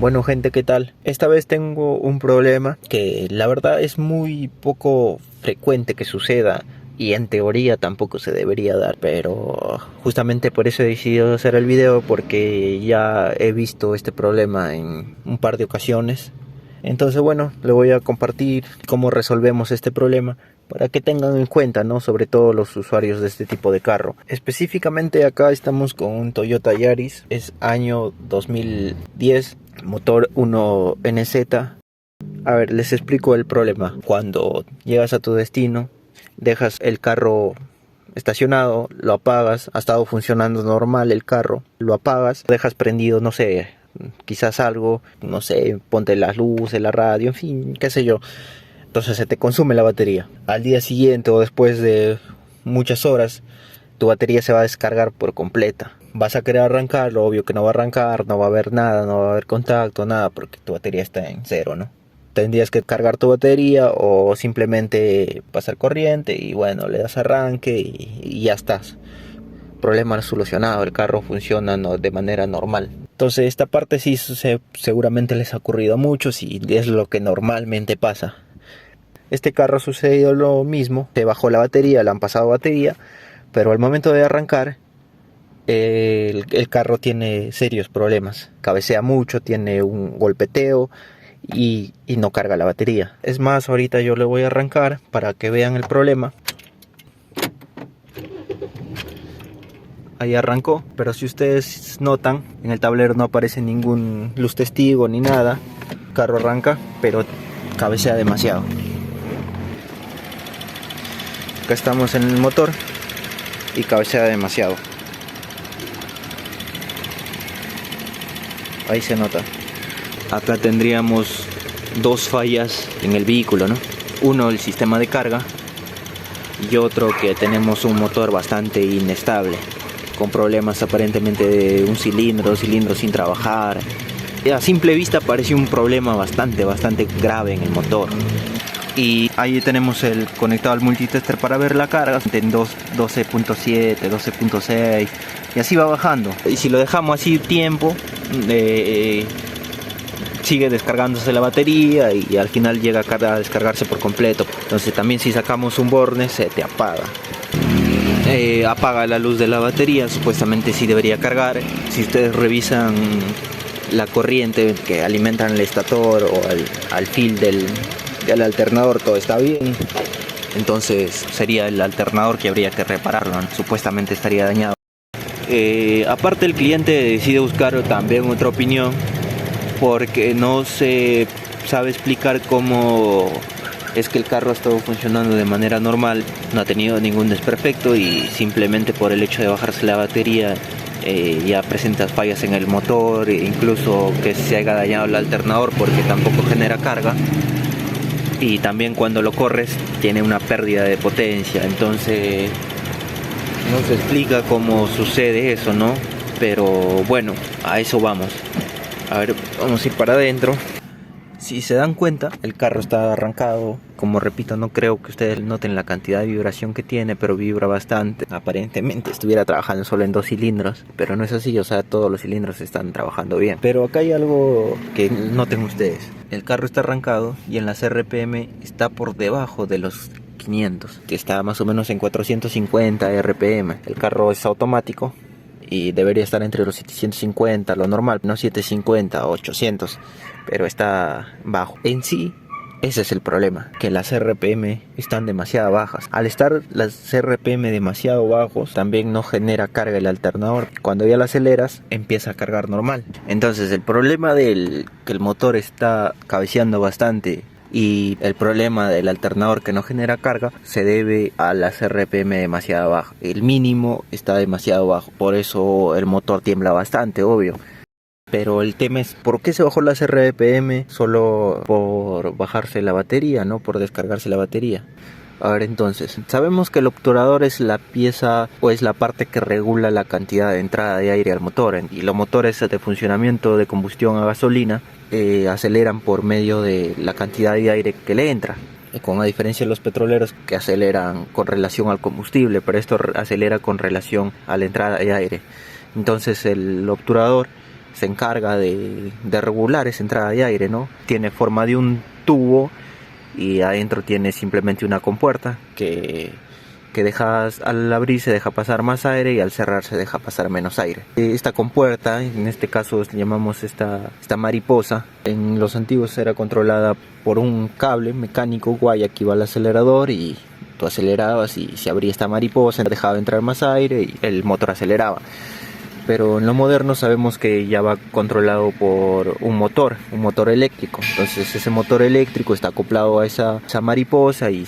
Bueno gente, ¿qué tal? Esta vez tengo un problema que la verdad es muy poco frecuente que suceda y en teoría tampoco se debería dar, pero justamente por eso he decidido hacer el video, porque ya he visto este problema en un par de ocasiones. Entonces bueno, le voy a compartir cómo resolvemos este problema para que tengan en cuenta, ¿no? Sobre todo los usuarios de este tipo de carro. Específicamente acá estamos con un Toyota Yaris, es año 2010, motor 1NZ. A ver, les explico el problema. Cuando llegas a tu destino, dejas el carro estacionado, lo apagas, ha estado funcionando normal el carro, lo apagas, dejas prendido, no sé, quizás algo, no sé, ponte las luces, la radio, en fin, qué sé yo. Entonces se te consume la batería. Al día siguiente o después de muchas horas, tu batería se va a descargar por completa. Vas a querer arrancarlo, obvio que no va a arrancar, no va a haber nada, no va a haber contacto, nada, porque tu batería está en cero, ¿no? Tendrías que cargar tu batería o simplemente pasar corriente y bueno, le das arranque y ya estás. Problema solucionado, el carro funciona de manera normal. Entonces esta parte sí seguramente les ha ocurrido a muchos y es lo que normalmente pasa. Este carro ha sucedido lo mismo, se bajó la batería, le han pasado batería, pero al momento de arrancar el carro tiene serios problemas. Cabecea mucho, tiene un golpeteo y no carga la batería. Es más, ahorita yo le voy a arrancar para que vean el problema. Ahí arrancó, pero si ustedes notan, en el tablero no aparece ningún luz testigo ni nada. El carro arranca, pero cabecea demasiado. Acá estamos en el motor y cabecea demasiado. Ahí se nota. Acá tendríamos dos fallas en el vehículo, ¿no? Uno, el sistema de carga, y otro que tenemos un motor bastante inestable, con problemas aparentemente de un cilindro sin trabajar. A simple vista parece un problema bastante grave en el motor. Y ahí tenemos el conectado al multitester para ver la carga en 12.7, 12.6 y así va bajando. Y si lo dejamos así tiempo, sigue descargándose la batería y al final llega a descargarse por completo. Entonces también si sacamos un borne se te apaga. Apaga la luz de la batería, supuestamente sí debería cargar. Si ustedes revisan la corriente que alimenta el estator o al fil del alternador, todo está bien. Entonces sería el alternador que habría que repararlo, ¿no? Supuestamente estaría dañado. Aparte, el cliente decide buscar también otra opinión porque no se sabe explicar cómo es que el carro ha estado funcionando de manera normal, no ha tenido ningún desperfecto y simplemente por el hecho de bajarse la batería ya presenta fallas en el motor, incluso que se haya dañado el alternador porque tampoco genera carga. Y también cuando lo corres tiene una pérdida de potencia. Entonces no se explica cómo sucede eso, ¿no? Pero bueno, a eso vamos. A ver, vamos a ir para adentro. Si se dan cuenta, el carro está arrancado. Como repito, no creo que ustedes noten la cantidad de vibración que tiene, pero vibra bastante. Aparentemente estuviera trabajando solo en 2 cilindros, pero no es así, o sea, todos los cilindros están trabajando bien. Pero acá hay algo que noten ustedes. El carro está arrancado y en las RPM está por debajo de los 500, que está más o menos en 450 RPM. El carro es automático y debería estar entre los 750, lo normal, no 750 o 800, pero está bajo. En sí, ese es el problema, que las RPM están demasiado bajas. Al estar las RPM demasiado bajos, también no genera carga el alternador. Cuando ya lo aceleras, empieza a cargar normal. Entonces el problema que el motor está cabeceando bastante y el problema del alternador que no genera carga se debe a las RPM demasiado bajas. El mínimo está demasiado bajo, por eso el motor tiembla bastante, obvio. Pero el tema es, ¿por qué se bajó las RPM? Solo por bajarse la batería, no por descargarse la batería. A ver, entonces, sabemos que el obturador es la pieza o es la parte que regula la cantidad de entrada de aire al motor. Y los motores de funcionamiento de combustión a gasolina aceleran por medio de la cantidad de aire que le entra. Con la diferencia de los petroleros que aceleran con relación al combustible, pero esto acelera con relación a la entrada de aire. Entonces el obturador se encarga de regular esa entrada de aire, ¿no? Tiene forma de un tubo y adentro tiene simplemente una compuerta que dejas, al abrir se deja pasar más aire y al cerrar se deja pasar menos aire. Esta compuerta, en este caso llamamos esta mariposa, en los antiguos era controlada por un cable mecánico guaya que iba al acelerador y tú acelerabas y se abría esta mariposa, dejaba entrar más aire y el motor aceleraba. Pero en lo moderno sabemos que ya va controlado por un motor eléctrico. Entonces ese motor eléctrico está acoplado a esa mariposa y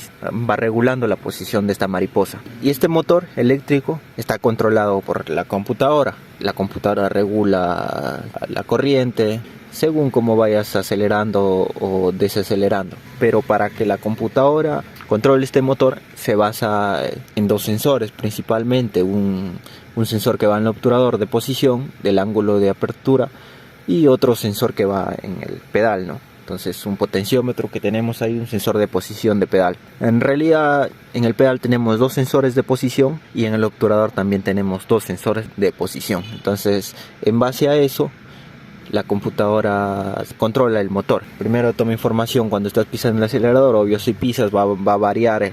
va regulando la posición de esta mariposa. Y este motor eléctrico está controlado por la computadora. La computadora regula la corriente según cómo vayas acelerando o desacelerando. Pero para que la computadora controle este motor se basa en dos sensores principalmente, un sensor que va en el obturador de posición del ángulo de apertura y otro sensor que va en el pedal, ¿no? Entonces un potenciómetro que tenemos ahí, un sensor de posición de pedal. En realidad en el pedal tenemos dos sensores de posición y en el obturador también tenemos dos sensores de posición. Entonces en base a eso la computadora controla el motor. Primero toma información cuando estás pisando el acelerador, obvio si pisas va a variar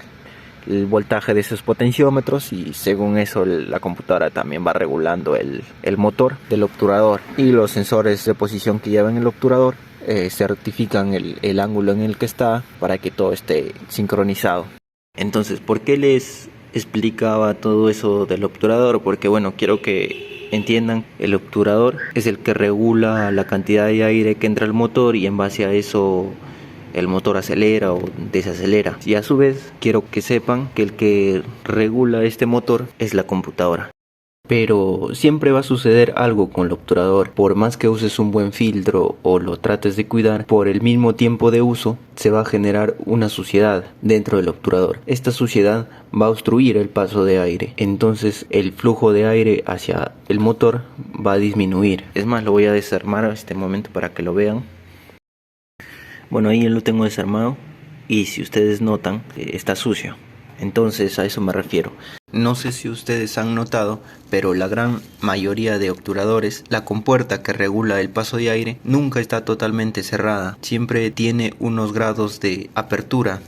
el voltaje de esos potenciómetros y según eso la computadora también va regulando el motor del obturador, y los sensores de posición que llevan el obturador certifican el ángulo en el que está para que todo esté sincronizado. Entonces, ¿por qué les explicaba todo eso del obturador? Porque bueno, quiero que entiendan, el obturador es el que regula la cantidad de aire que entra al motor y en base a eso el motor acelera o desacelera. Y a su vez quiero que sepan que el que regula este motor es la computadora. Pero siempre va a suceder algo con el obturador. Por más que uses un buen filtro o lo trates de cuidar, por el mismo tiempo de uso se va a generar una suciedad dentro del obturador. Esta suciedad va a obstruir el paso de aire, entonces el flujo de aire hacia el motor va a disminuir. Es más, lo voy a desarmar en este momento para que lo vean. Bueno, ahí lo tengo desarmado y si ustedes notan está sucio. Entonces a eso me refiero. No sé si ustedes han notado, pero la gran mayoría de obturadores, la compuerta que regula el paso de aire nunca está totalmente cerrada. Siempre tiene unos grados de apertura.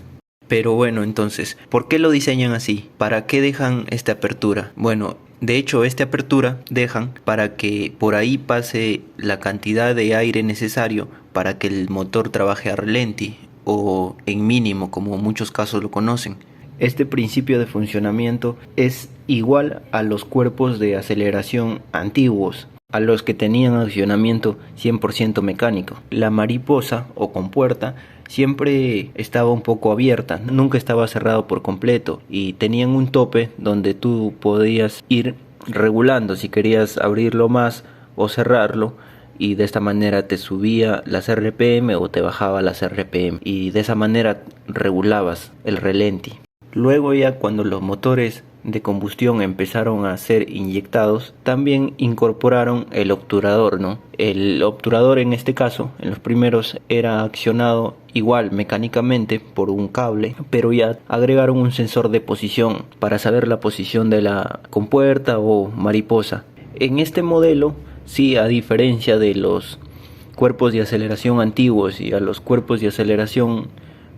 Pero bueno, entonces, ¿por qué lo diseñan así? ¿Para qué dejan esta apertura? Bueno, de hecho esta apertura dejan para que por ahí pase la cantidad de aire necesario para que el motor trabaje a ralentí o en mínimo, como muchos casos lo conocen. Este principio de funcionamiento es igual a los cuerpos de aceleración antiguos, a los que tenían accionamiento 100% mecánico. La mariposa o compuerta siempre estaba un poco abierta, nunca estaba cerrado por completo y tenían un tope donde tú podías ir regulando si querías abrirlo más o cerrarlo, y de esta manera te subía las RPM o te bajaba las RPM y de esa manera regulabas el ralentí. Luego ya cuando los motores de combustión empezaron a ser inyectados, también incorporaron el obturador, ¿no? El obturador en este caso, en los primeros, era accionado igual mecánicamente por un cable, pero ya agregaron un sensor de posición para saber la posición de la compuerta o mariposa. En este modelo, sí, a diferencia de los cuerpos de aceleración antiguos y a los cuerpos de aceleración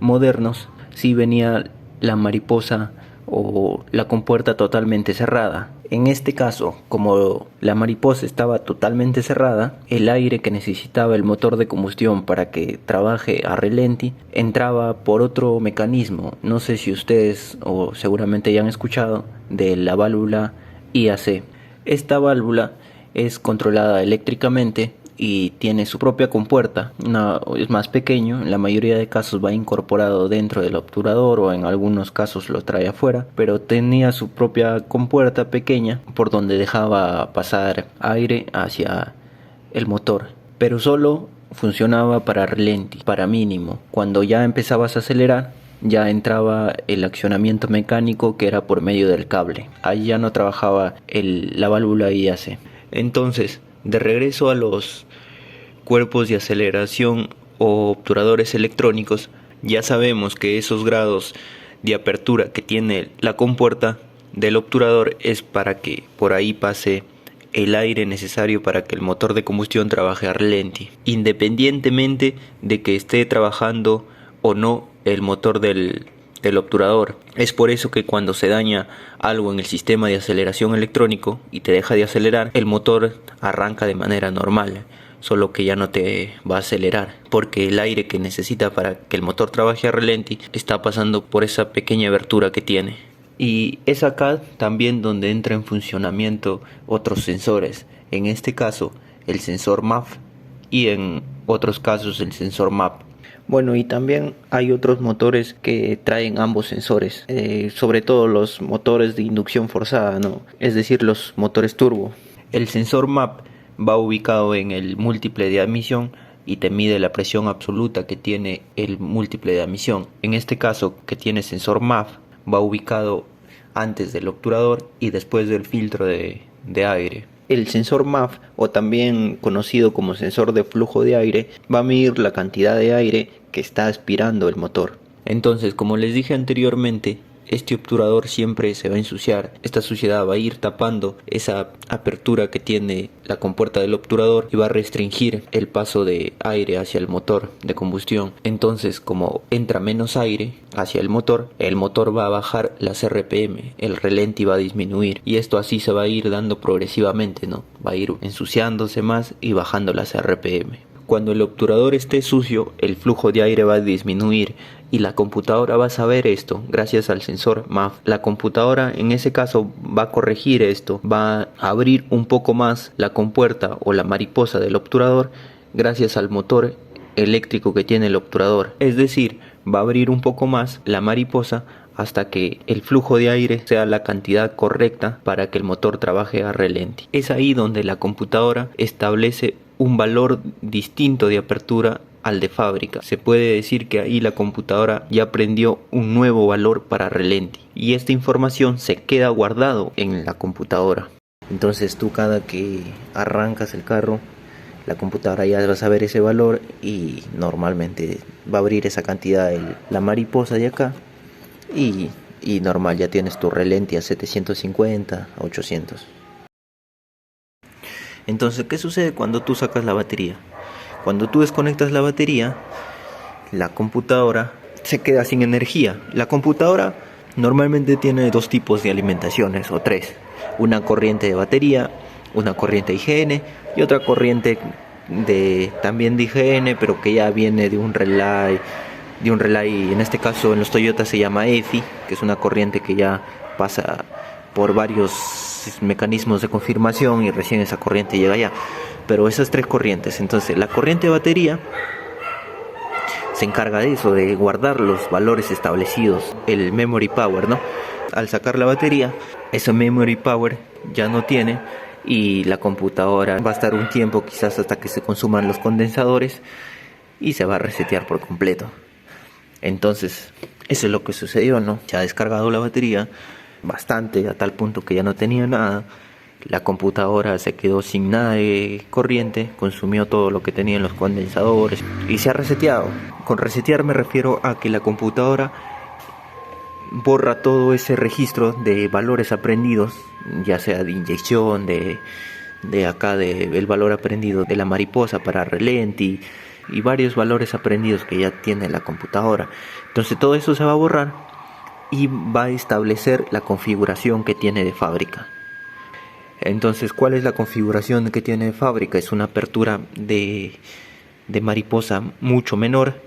modernos, sí venía la mariposa o la compuerta totalmente cerrada. En este caso, como la mariposa estaba totalmente cerrada, el aire que necesitaba el motor de combustión para que trabaje a ralentí entraba por otro mecanismo. No sé si ustedes o seguramente ya han escuchado de la válvula IAC. Esta válvula es controlada eléctricamente y tiene su propia compuerta. Es más pequeño, en la mayoría de casos va incorporado dentro del obturador o en algunos casos lo trae afuera, pero tenía su propia compuerta pequeña por donde dejaba pasar aire hacia el motor, pero solo funcionaba para ralentí, para mínimo. Cuando ya empezabas a acelerar, ya entraba el accionamiento mecánico que era por medio del cable. Ahí ya no trabajaba la válvula IAC. Entonces, de regreso a los cuerpos de aceleración o obturadores electrónicos, ya sabemos que esos grados de apertura que tiene la compuerta del obturador es para que por ahí pase el aire necesario para que el motor de combustión trabaje a ralentí, independientemente de que esté trabajando o no el motor del obturador. Es por eso que cuando se daña algo en el sistema de aceleración electrónico y te deja de acelerar, el motor arranca de manera normal, solo que ya no te va a acelerar, porque el aire que necesita para que el motor trabaje a ralentí está pasando por esa pequeña abertura que tiene. Y es acá también donde entra en funcionamiento otros sensores, en este caso el sensor MAF y en otros casos el sensor MAP. Bueno, y también hay otros motores que traen ambos sensores, sobre todo los motores de inducción forzada, ¿no? Es decir, los motores turbo. El sensor MAP va ubicado en el múltiple de admisión y te mide la presión absoluta que tiene el múltiple de admisión. En este caso, que tiene sensor MAF, va ubicado antes del obturador y después del filtro de aire. El sensor MAF, o también conocido como sensor de flujo de aire, va a medir la cantidad de aire que está aspirando el motor. Entonces, como les dije anteriormente, este obturador siempre se va a ensuciar. Esta suciedad va a ir tapando esa apertura que tiene la compuerta del obturador y va a restringir el paso de aire hacia el motor de combustión. Entonces, como entra menos aire hacia el motor va a bajar las RPM, el ralentí va a disminuir, y esto así se va a ir dando progresivamente, ¿no? Va a ir ensuciándose más y bajando las RPM. Cuando el obturador esté sucio, el flujo de aire va a disminuir y la computadora va a saber esto gracias al sensor MAF. La computadora en ese caso va a corregir esto, va a abrir un poco más la compuerta o la mariposa del obturador gracias al motor eléctrico que tiene el obturador. Es decir, va a abrir un poco más la mariposa hasta que el flujo de aire sea la cantidad correcta para que el motor trabaje a ralentí. Es ahí donde la computadora establece un valor distinto de apertura al de fábrica. Se puede decir que ahí la computadora ya aprendió un nuevo valor para ralentí y esta información se queda guardado en la computadora. Entonces tú, cada que arrancas el carro, la computadora ya va a saber ese valor y normalmente va a abrir esa cantidad de la mariposa de acá y normal, ya tienes tu ralentí a 750, a 800. Entonces, ¿qué sucede cuando tú sacas la batería? Cuando tú desconectas la batería, la computadora se queda sin energía. La computadora normalmente tiene dos tipos de alimentaciones, o tres. Una corriente de batería, una corriente de IGN y otra corriente también de IGN, pero que ya viene de un relay, en este caso en los Toyota se llama EFI, que es una corriente que ya pasa por varios mecanismos de confirmación y recién esa corriente llega allá. Pero esas tres corrientes, entonces la corriente de batería se encarga de eso, de guardar los valores establecidos, el memory power, ¿no? Al sacar la batería, ese memory power ya no tiene y la computadora va a estar un tiempo, quizás hasta que se consuman los condensadores, y se va a resetear por completo. Entonces, eso es lo que sucedió, ¿no? Se ha descargado la batería bastante, a tal punto que ya no tenía nada. La computadora se quedó sin nada de corriente, consumió todo lo que tenía en los condensadores y se ha reseteado. Con resetear me refiero a que la computadora borra todo ese registro de valores aprendidos, ya sea de inyección, de el valor aprendido de la mariposa para ralentí y varios valores aprendidos que ya tiene la computadora. Entonces todo eso se va a borrar y va a establecer la configuración que tiene de fábrica. Entonces, ¿cuál es la configuración que tiene de fábrica? Es una apertura de mariposa mucho menor,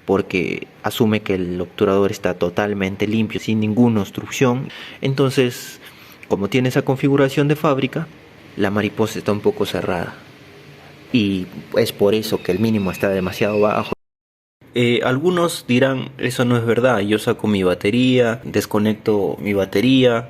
porque asume que el obturador está totalmente limpio, sin ninguna obstrucción. Entonces, como tiene esa configuración de fábrica, la mariposa está un poco cerrada y es por eso que el mínimo está demasiado bajo. Algunos dirán, eso no es verdad, yo saco mi batería, desconecto mi batería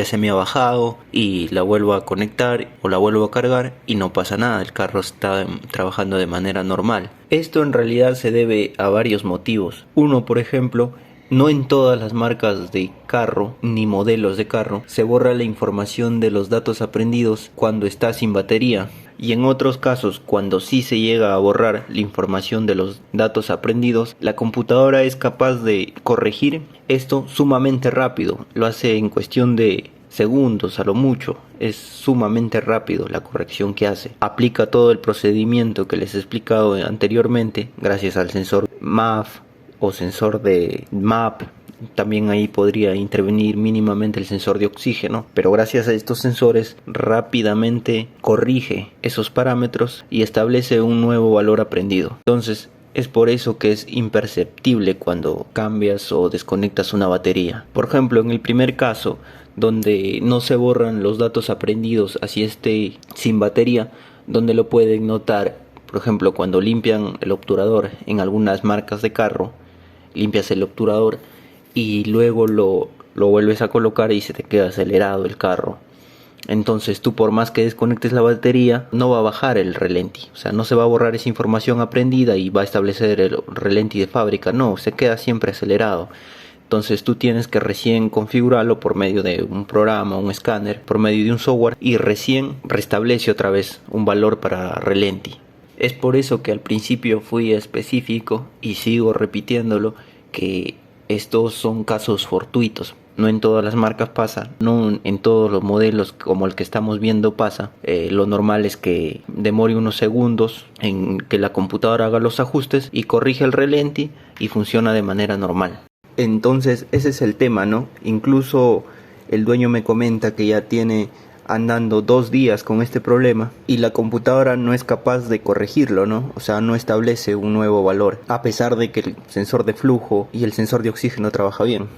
se me ha bajado y la vuelvo a conectar o la vuelvo a cargar y no pasa nada, el carro está trabajando de manera normal. Esto en realidad se debe a varios motivos. Uno, por ejemplo, no en todas las marcas de carro ni modelos de carro se borra la información de los datos aprendidos cuando está sin batería. Y en otros casos, cuando sí se llega a borrar la información de los datos aprendidos, la computadora es capaz de corregir esto sumamente rápido. Lo hace en cuestión de segundos a lo mucho. Es sumamente rápido la corrección que hace. Aplica todo el procedimiento que les he explicado anteriormente gracias al sensor MAF o sensor de MAP. También ahí podría intervenir mínimamente el sensor de oxígeno, pero gracias a estos sensores rápidamente corrige esos parámetros y establece un nuevo valor aprendido. Entonces es por eso que es imperceptible cuando cambias o desconectas una batería. Por ejemplo, en el primer caso, donde no se borran los datos aprendidos así esté sin batería, donde lo pueden notar, por ejemplo, cuando limpian el obturador en algunas marcas de carro, limpias el obturador y luego lo vuelves a colocar y se te queda acelerado el carro. Entonces tú, por más que desconectes la batería, no va a bajar el relenti, o sea, no se va a borrar esa información aprendida y va a establecer el relenti de fábrica, no, se queda siempre acelerado. Entonces tú tienes que recién configurarlo por medio de un programa, un escáner, por medio de un software, y recién restablece otra vez un valor para relenti. Es por eso que al principio fui específico y sigo repitiéndolo, que estos son casos fortuitos. No en todas las marcas pasa, no en todos los modelos como el que estamos viendo pasa. Lo normal es que demore unos segundos en que la computadora haga los ajustes y corrige el relenti y funciona de manera normal. Entonces ese es el tema, ¿no? Incluso el dueño me comenta que ya tiene andando 2 días con este problema y la computadora no es capaz de corregirlo, ¿no? O sea, no establece un nuevo valor, a pesar de que el sensor de flujo y el sensor de oxígeno trabaja bien.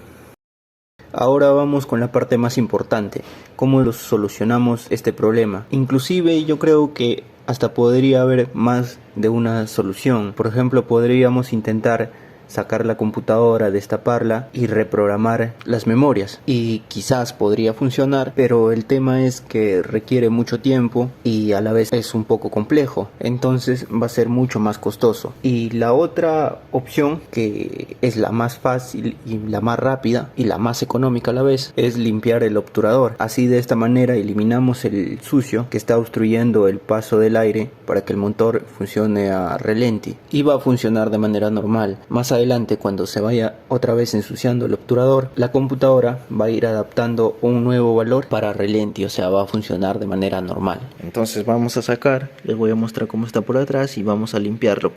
Ahora vamos con la parte más importante, cómo solucionamos este problema. Inclusive yo creo que hasta podría haber más de una solución. Por ejemplo, podríamos intentar sacar la computadora, destaparla y reprogramar las memorias, y quizás podría funcionar, pero el tema es que requiere mucho tiempo y a la vez es un poco complejo, entonces va a ser mucho más costoso. Y la otra opción, que es la más fácil y la más rápida y la más económica a la vez, es limpiar el obturador. Así, de esta manera eliminamos el sucio que está obstruyendo el paso del aire para que el motor funcione a relenti, y va a funcionar de manera normal. Más adelante, cuando se vaya otra vez ensuciando el obturador, la computadora va a ir adaptando un nuevo valor para relenti, o sea, va a funcionar de manera normal. Entonces vamos a sacar, les voy a mostrar cómo está por atrás y vamos a limpiarlo.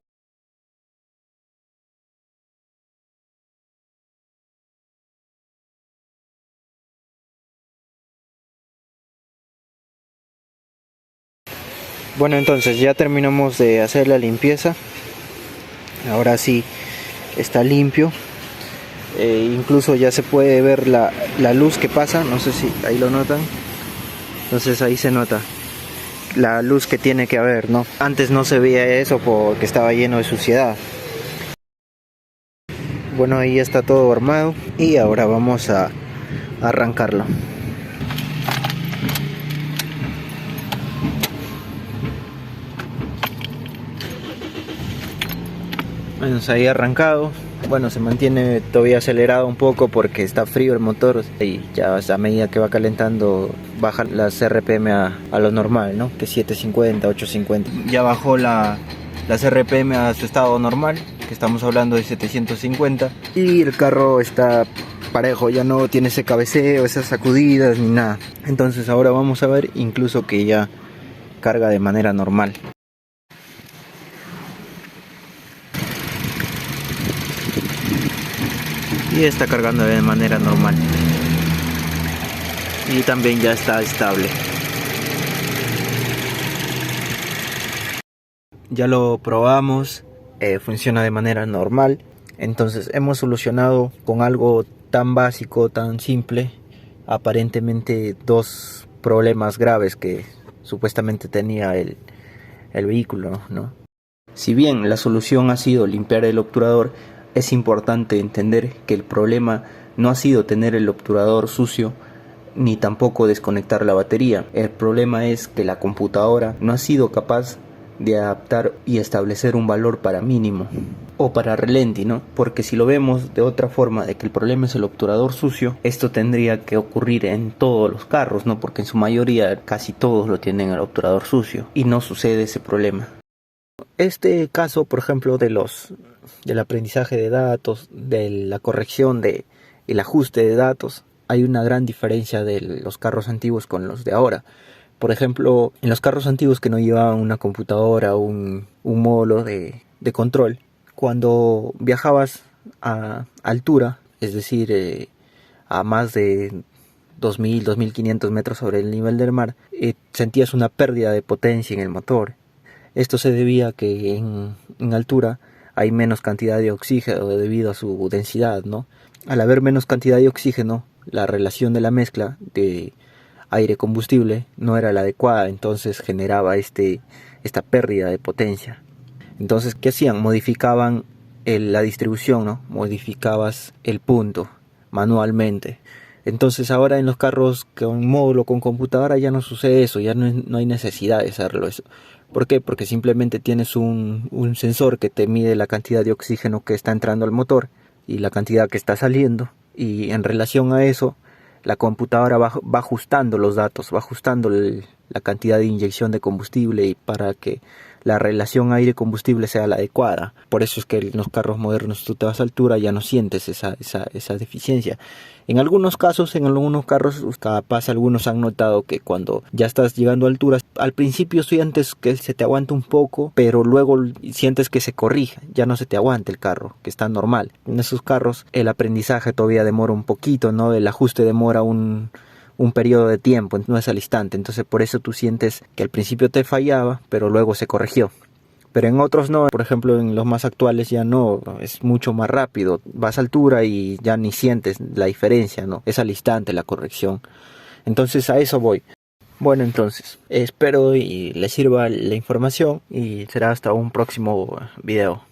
Bueno, entonces ya terminamos de hacer la limpieza. Ahora sí está limpio. Incluso ya se puede ver la luz que pasa, no sé si ahí lo notan. Entonces ahí se nota la luz que tiene que haber, ¿no? Antes no se veía eso porque estaba lleno de suciedad. Bueno, ahí está todo armado y ahora vamos a arrancarlo. Bueno, se había arrancado. Bueno, se mantiene todavía acelerado un poco porque está frío el motor y ya a medida que va calentando bajan las RPM a lo normal, ¿no? Que 750, 850. Ya bajó las RPM a su estado normal, que estamos hablando de 750, y el carro está parejo, ya no tiene ese cabeceo, esas sacudidas ni nada. Entonces ahora vamos a ver incluso que ya carga de manera normal. Y está cargando de manera normal. Y también ya está estable. Ya lo probamos, funciona de manera normal. Entonces hemos solucionado con algo tan básico, tan simple, aparentemente 2 problemas graves que supuestamente tenía el vehículo, ¿no? Si bien la solución ha sido limpiar el obturador, es importante entender que el problema no ha sido tener el obturador sucio ni tampoco desconectar la batería. El problema es que la computadora no ha sido capaz de adaptar y establecer un valor para mínimo o para relenti, ¿no? Porque si lo vemos de otra forma, de que el problema es el obturador sucio, esto tendría que ocurrir en todos los carros, ¿no? Porque en su mayoría casi todos lo tienen el obturador sucio y no sucede ese problema. Este caso, por ejemplo, del aprendizaje de datos, de la corrección el ajuste de datos, hay una gran diferencia de los carros antiguos con los de ahora. Por ejemplo, en los carros antiguos que no llevaban una computadora o un módulo de control, cuando viajabas a altura, es decir, a más de 2.000, 2.500 metros sobre el nivel del mar, sentías una pérdida de potencia en el motor. Esto se debía a que en altura hay menos cantidad de oxígeno debido a su densidad, ¿no? Al haber menos cantidad de oxígeno, la relación de la mezcla de aire-combustible no era la adecuada, entonces generaba esta pérdida de potencia. Entonces, ¿qué hacían? Modificaban la distribución, ¿no? Modificabas el punto manualmente. Entonces ahora en los carros con módulo, con computadora, ya no sucede eso, ya no hay necesidad de hacerlo eso. ¿Por qué? Porque simplemente tienes un sensor que te mide la cantidad de oxígeno que está entrando al motor y la cantidad que está saliendo, y en relación a eso la computadora va ajustando los datos, va ajustando la cantidad de inyección de combustible, y para que la relación aire-combustible sea la adecuada. Por eso es que en los carros modernos, tú te vas a altura, ya no sientes esa deficiencia. En algunos casos, en algunos carros, capaz algunos han notado que cuando ya estás llegando a altura, al principio sientes que se te aguanta un poco, pero luego sientes que se corrige, ya no se te aguanta el carro, que está normal. En esos carros el aprendizaje todavía demora un poquito, ¿no? El ajuste demora un periodo de tiempo, no es al instante. Entonces por eso tú sientes que al principio te fallaba, pero luego se corrigió. Pero en otros no, por ejemplo en los más actuales ya no, es mucho más rápido. Vas a altura y ya ni sientes la diferencia, ¿no? Es al instante la corrección. Entonces a eso voy. Bueno, entonces espero y les sirva la información, y será hasta un próximo video.